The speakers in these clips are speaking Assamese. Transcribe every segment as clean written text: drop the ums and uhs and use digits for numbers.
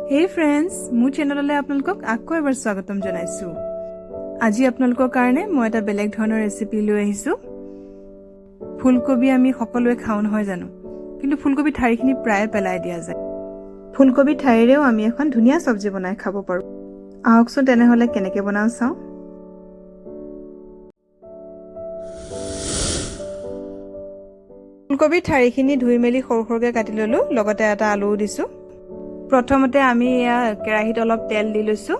Hey friends, মোৰ চেনেললৈ আপোনালোকক আকৌ এবাৰ স্বাগতম জনাইছো। আজি আপোনালোকৰ কাৰণে মই এটা বেলেগ ধৰণৰ ৰেচিপি লৈ আহিছো। ফুলকবি আমি সকলোৱে খাওঁ নহয় জানো, কিন্তু ফুলকবি ঠাৰিখিনি প্ৰায় পেলাই দিয়া যায়। ফুলকবি ঠাৰিৰেও আমি এখন ধুনীয়া সবজি বনাই খাব পাৰো। আহকচোন তেনেহলে কেনেকৈ বনাও চাওঁ। ফুলকবি ঠাৰিখিনি ধুই মেলি সৰু সৰুকৈ কাটি ললো, লগতে এটা আলু দিছো। প্ৰথমতে আমি কেৰাহীত অলপ তেল দি লৈছো।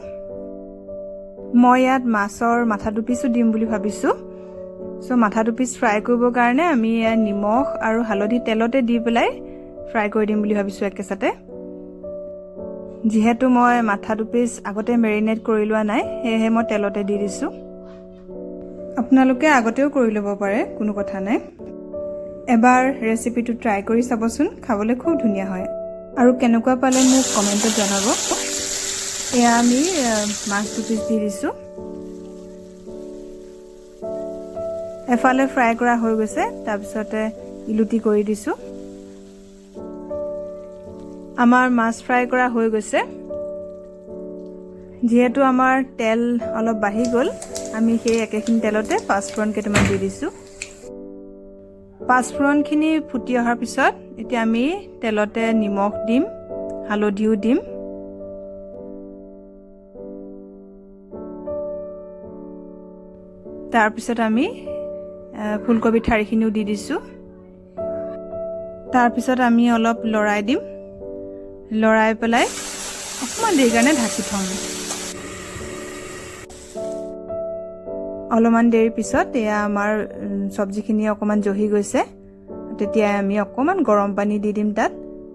মই ইয়াত মাছৰ মাথা দুপিসো দিম বুলি ভাবিছো। সো মাথা দুপিস ফ্ৰাই কৰিবৰ কাৰণে আমি নিমখ আৰু হালধি তেলতে দি পেলাই ফ্ৰাই কৰি দিম বুলি ভাবিছো একেসাথে। যেহেতু মই মাথা দুপিস আগতে মেৰিনেট কৰি লোৱা নাই, সেয়েহে মই তেলতে দি দিছো। আপোনালোকে আগতেও কৰি ল'ব পাৰে, কোনো কথা নাই। এবাৰ ৰেচিপিটো ট্ৰাই কৰি চাবচোন, খাবলৈ খুব ধুনীয়া হয়। আৰু কেনেকুৱা পালে মোক কমেন্টত জনাব। এয়া আমি মাছ দুপিস দি দিছো। এফালে ফ্ৰাই কৰা হৈ গৈছে, তাৰপিছতে ইলুটি কৰি দিছো। আমাৰ মাছ ফ্ৰাই কৰা হৈ গৈছে। যেহেতু আমাৰ তেল অলপ বাঢ়ি গ'ল, আমি সেই একেখিনি তেলতে পাঁচফোৰণ কেইটামান দি দিছো। পাঁচফোৰণখিনি ফুটি অহাৰ পিছত এতিয়া আমি তেলতে নিমখ দিম, হালধিও দিম। তাৰ পিছত আমি ফুলকবি ঠাৰিখিনিও দি দিছো। তাৰ পিছত আমি অলপ লৰাই দিম। লৰাই পেলাই অকমান দেৰি কাৰণে ঢাকি থম। অলপমান দেৰি পিছত এয়া আমাৰ সবজিখিনি অকমান জহি গৈছে। তেতিয়া আমি অকমান গৰম পানী দি দিম তাত,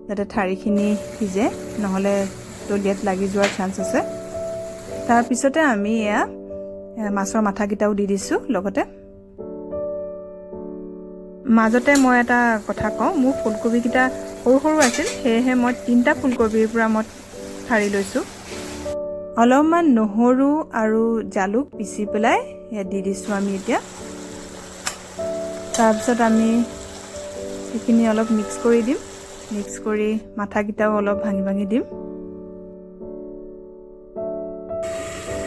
যাতে ঠাৰিখিনি সিজে, নহলে তলিয়াত লাগি যোৱাৰ চান্স আছে। তাৰ পিছতে আমি এয়া মাছৰ মাথাকেইটাও দি দিছো লগতে। মাজতে মই এটা কথা কওঁ, মোৰ ফুলকবিকেইটা সৰু সৰু আছিল, সেয়েহে মই 3টা ফুলকবিৰ পৰা মই ঠাৰি লৈছো। অলপমান নহৰু আৰু জালুক পিচি পেলাই দি দিছো আমি এতিয়া। তাৰপিছত আমি এইখিনি অলপ মিক্স কৰি দিম। মিক্স কৰি মাথাকেইটাও অলপ ভাঙি ভাঙি দিম।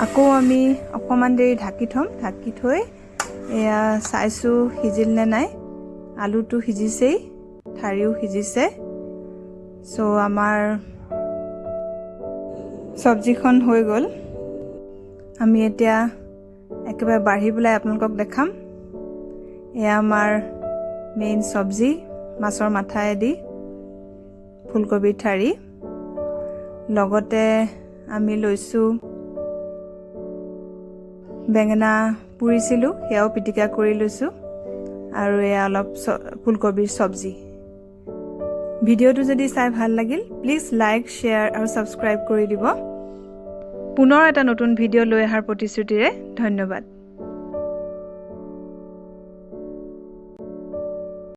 আকৌ আমি অকমান দেৰি ঢাকি থম। ঢাকি থৈ এয়া চাইছো সিজিল নে নাই। আলুটো সিজিছেই, ঠাৰিও সিজিছে। সো আমাৰ সবজিখন হৈ গ'ল। আমি এতিয়া একেবাৰে বাঢ়ি পেলাই আপোনালোকক দেখাম। এয়া আমাৰ মেইন সবজি, মাছৰ মাথায়েদি ফুলকবি ঠাৰি। লগতে আমি লৈছো বেঙেনা পুৰিছিলো, সেয়াও পিটিকা কৰি লৈছো। আৰু এয়া অলপ ফুলকবিৰ সবজি। ভিডিঅ'টো যদি চাই ভাল লাগিল, প্লিজ লাইক, শ্বেয়াৰ আৰু সাবস্ক্ৰাইব কৰি দিব। পুনৰ এটা নতুন ভিডিঅ' লৈ অহাৰ প্ৰতিশ্ৰুতিৰে ধন্যবাদ।